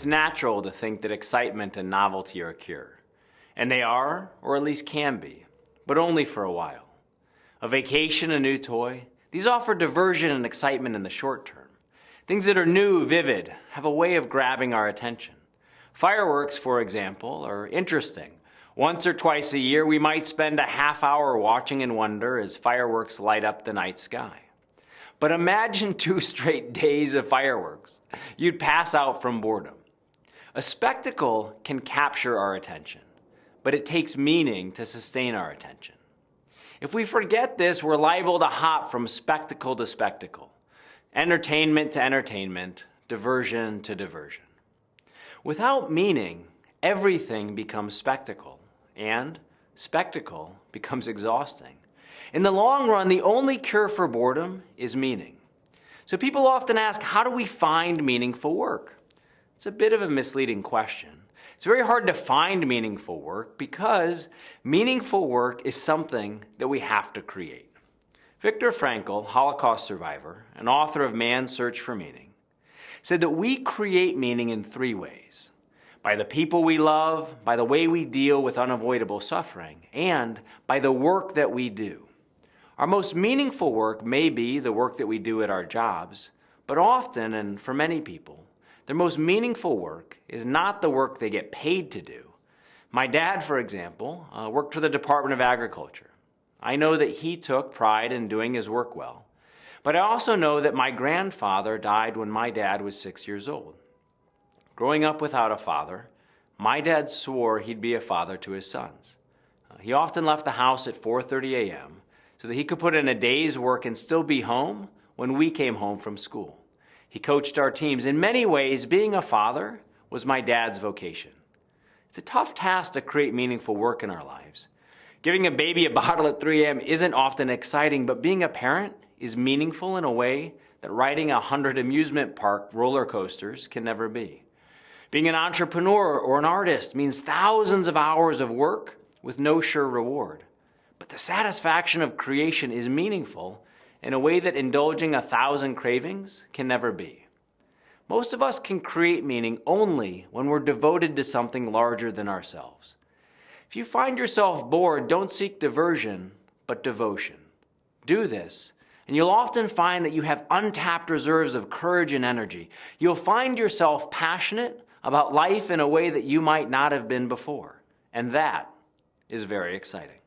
it's natural to think that excitement and novelty are a cure. And they are, or at least can be, but only for a while. A vacation, a new toy, these offer diversion and excitement in the short term. Things that are new, vivid, have a way of grabbing our attention. Fireworks, for example, are interesting. Once or twice a year, we might spend a half hour watching in wonder as fireworks light up the night sky. But imagine 2 straight days of fireworks. You'd pass out from boredom. A spectacle can capture our attention, but it takes meaning to sustain our attention. If we forget this, we're liable to hop from spectacle to spectacle, entertainment to entertainment, diversion to diversion. Without meaning, everything becomes spectacle, and spectacle becomes exhausting. In the long run, the only cure for boredom is meaning. So people often ask, how do we find meaningful work? It's a bit of a misleading question. It's very hard to find meaningful work because meaningful work is something that we have to create. Viktor Frankl, Holocaust survivor and author of Man's Search for Meaning, said that we create meaning in 3 ways: by the people we love, by the way we deal with unavoidable suffering, and by the work that we do. Our most meaningful work may be the work that we do at our jobs, but often, and for many people, their most meaningful work is not the work they get paid to do. My dad, for example, worked for the Department of Agriculture. I know that he took pride in doing his work well, but I also know that my grandfather died when my dad was 6 years old. Growing up without a father, my dad swore he'd be a father to his sons. He often left the house at 4:30 a.m. so that he could put in a day's work and still be home when we came home from school. He coached our teams. In many ways, being a father was my dad's vocation. It's a tough task to create meaningful work in our lives. Giving a baby a bottle at 3 a.m. isn't often exciting, but being a parent is meaningful in a way that riding 100 amusement park roller coasters can never be. Being an entrepreneur or an artist means thousands of hours of work with no sure reward. But the satisfaction of creation is meaningful in a way that indulging 1,000 cravings can never be. Most of us can create meaning only when we're devoted to something larger than ourselves. If you find yourself bored, don't seek diversion, but devotion. Do this, and you'll often find that you have untapped reserves of courage and energy. You'll find yourself passionate about life in a way that you might not have been before, and that is very exciting.